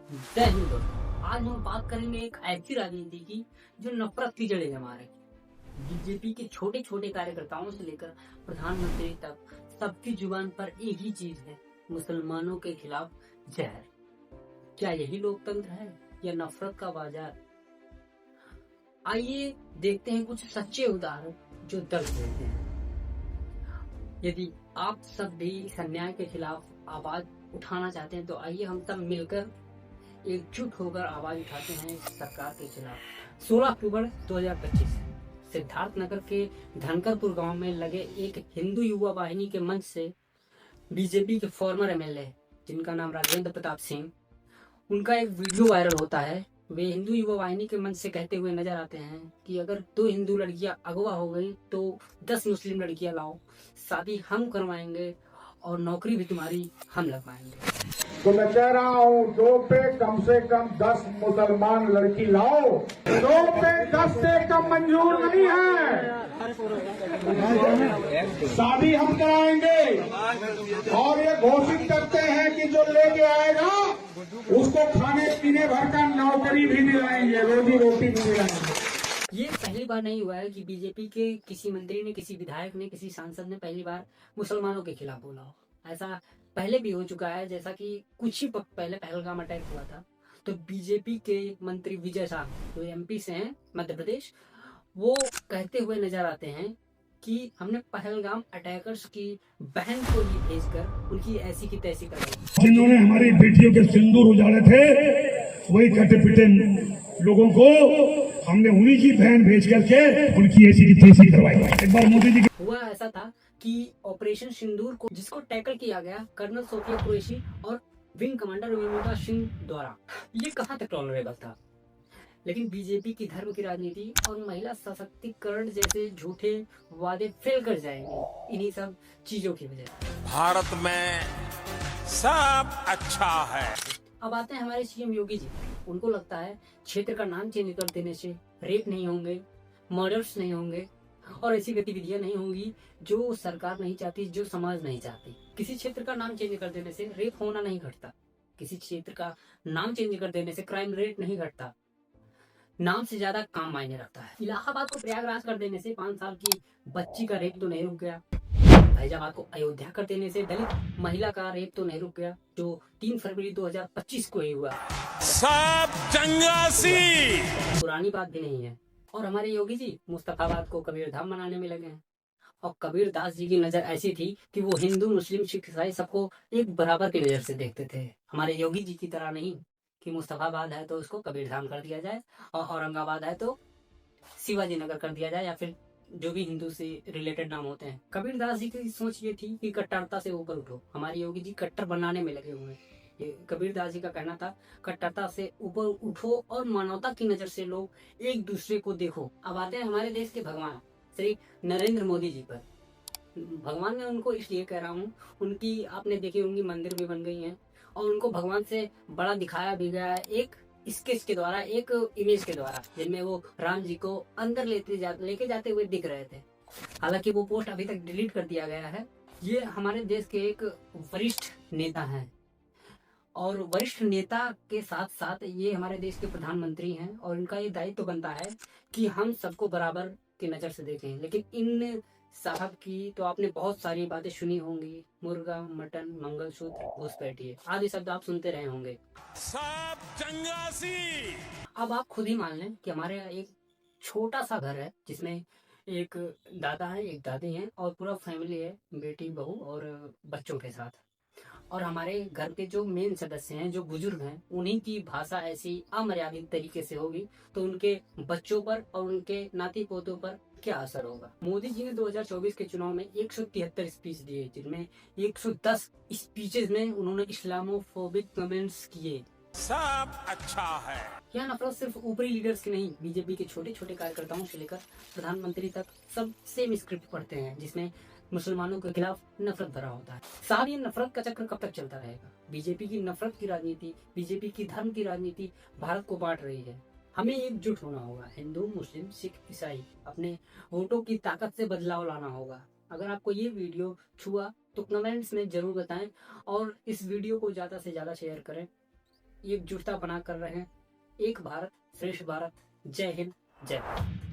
जय हिंद दोस्तों। आज हम बात करेंगे एक ऐसी राजनीति की जो नफरत की जड़ें जमा रही है। बीजेपी के छोटे छोटे कार्यकर्ताओं से लेकर प्रधानमंत्री तक सबकी जुबान पर एक ही चीज है, मुसलमानों के खिलाफ जहर। क्या यही लोकतंत्र है या नफरत का बाजार? आइए देखते हैं कुछ सच्चे उदाहरण जो दर्द देते हैं। यदि आप सब भी इस अन्याय के खिलाफ आवाज उठाना चाहते हैं तो आइए हम सब मिलकर एकजुट होकर आवाज उठाते हैं इस सरकार के खिलाफ। 16 अक्टूबर 2025 सिद्धार्थनगर के धनकरपुर गांव में लगे एक हिंदू युवा वाहिनी के मंच से बीजेपी के फॉर्मर एमएलए जिनका नाम राजेंद्र प्रताप सिंह, उनका एक वीडियो वायरल होता है। वे हिंदू युवा वाहिनी के मंच से कहते हुए नजर आते हैं कि अगर 2 हिंदू लड़कियां अगवा हो गई तो 10 मुस्लिम लड़कियां लाओ, शादी हम करवाएंगे और नौकरी भी तुम्हारी हम लगवाएंगे। तो मैं कह रहा हूँ 2 पे कम से कम 10 मुसलमान लड़की लाओ। 2 पे 10 से कम मंजूर नहीं है। शादी हम कराएंगे और ये घोषित करते हैं कि जो लेके आएगा उसको खाने पीने भर का नौकरी भी दिलाएंगे, रोजी रोटी भी दिलाएंगे। ये पहली बार नहीं हुआ है कि बीजेपी के किसी मंत्री ने, किसी विधायक ने, किसी सांसद ने पहली बार मुसलमानों के खिलाफ बोला हो। ऐसा पहले भी हो चुका है, जैसा कि कुछ ही वक्त पहले पहलगाम अटैक हुआ था तो बीजेपी के मंत्री विजय शाह जो एमपी से हैं मध्य प्रदेश, वो कहते हुए नजर आते हैं कि हमने पहलगाम अटैकर्स की बहन को ही भेजकर उनकी ऐसी की तैसी कर दी। जिन्होंने हमारी बेटियों के सिंदूर उजाड़े थे वही कटे पिटे लोगों को हमने उन्हीं की बहन भेज करके उनकी ऐसी की तैसी करवाई। एक बार मोदी जी हुआ ऐसा था कि ऑपरेशन सिंदूर को जिसको टैकल किया गया कर्नल सोफिया कुरैशी और विंग कमांडर विनोदा सिंह द्वारा, ये कहाँ तक टॉलरेबल था? लेकिन बीजेपी की धर्म की राजनीति और महिला सशक्तिकरण जैसे झूठे वादे फेल कर जाएंगे इन्हीं सब चीजों की वजह से। भारत में सब अच्छा है। अब आते हैं हमारे सीएम योगी जी। उनको लगता है क्षेत्र का नाम चेंज कर देने से रेप नहीं होंगे, मर्डर्स नहीं होंगे और ऐसी गतिविधियां नहीं होंगी जो सरकार नहीं चाहती, जो समाज नहीं चाहती। किसी क्षेत्र का नाम चेंज कर देने से रेप होना नहीं घटता, किसी क्षेत्र का नाम चेंज कर देने से क्राइम रेट नहीं घटता, नाम से ज्यादा काम मायने रखता है। इलाहाबाद को प्रयागराज कर देने से 5 साल की बच्ची का रेप तो नहीं रुक गया, फैजाबाद को अयोध्या कर देने से दलित महिला का रेप तो नहीं रुक गया जो 3 फरवरी 2025 को ही हुआ। सब चंगासी पुरानी बात भी नहीं है। और हमारे योगी जी मुस्तफाबाद को कबीर धाम बनाने में लगे हैं। और कबीर दास जी की नजर ऐसी थी कि वो हिंदू, मुस्लिम, सिख, ईसाई सबको एक बराबर की नजर से देखते थे। हमारे योगी जी की तरह नहीं कि मुस्तफाबाद है तो उसको कबीर धाम कर दिया जाए और औरंगाबाद है तो शिवाजी नगर कर दिया जाए या फिर जो भी हिंदू से रिलेटेड नाम होते हैं। कबीर दास जी की सोच ये थी कि कट्टरता से ऊपर उठो। हमारे योगी जी कट्टर बनाने में लगे हुए हैं। ये कबीर दास जी का कहना था, कट्टरता से ऊपर उठो और मानवता की नजर से लोग एक दूसरे को देखो। अब आते हैं हमारे देश के भगवान श्री नरेंद्र मोदी जी पर। भगवान मैं उनको इसलिए कह रहा हूँ, उनकी आपने देखी उनकी मंदिर भी बन गई है और उनको भगवान से बड़ा दिखाया भी गया है एक स्केच के द्वारा, एक इमेज के द्वारा, जिनमें वो राम जी को अंदर लेके जाते हुए दिख रहे थे। हालांकि वो पोस्ट अभी तक डिलीट कर दिया गया है। ये हमारे देश के एक वरिष्ठ नेता हैं और वरिष्ठ नेता के साथ साथ ये हमारे देश के प्रधानमंत्री हैं और इनका ये दायित्व बनता है कि हम सबको बराबर की नजर से देखें। लेकिन इन साहब की तो आपने बहुत सारी बातें सुनी होंगी, मुर्गा, मटन, मंगलसूत्र, घुसपैठिए आदि शब्द आप सुनते रहे होंगे। सब चंगासी। अब आप खुद ही मान लें कि हमारे यहाँ एक छोटा सा घर है जिसमें एक दादा है, एक दादी है और पूरा फैमिली है, बेटी, बहू और बच्चों के साथ। और हमारे घर के जो मेन सदस्य हैं, जो बुजुर्ग हैं, उन्हीं की भाषा ऐसी अमर्यादित तरीके से होगी तो उनके बच्चों पर और उनके नाती पोतों पर क्या असर होगा? मोदी जी ने 2024 के चुनाव में 173 स्पीच दिए, जिनमें 110 स्पीचेस में उन्होंने इस्लामोफोबिक कमेंट्स किए। सब अच्छा है। यह नफरत सिर्फ ऊपरी लीडर्स की नहीं, बीजेपी के छोटे छोटे कार्यकर्ताओं से लेकर प्रधानमंत्री तक सब सेम स्क्रिप्ट पढ़ते हैं जिसमें मुसलमानों के खिलाफ नफरत भरा होता है। साहब ये नफरत का चक्र कब तक चलता रहेगा? बीजेपी की नफरत की राजनीति, बीजेपी की धर्म की राजनीति भारत को बांट रही है। हमें एकजुट होना होगा। हिंदू, मुस्लिम, सिख, ईसाई, अपने वोटों की ताकत से बदलाव लाना होगा। अगर आपको ये वीडियो छुआ तो कमेंट्स में जरूर बताएं और इस वीडियो को ज्यादा से ज्यादा शेयर करें। एकजुटता बना कर रहें। एक भारत श्रेष्ठ भारत। जय हिंद, जय भारत।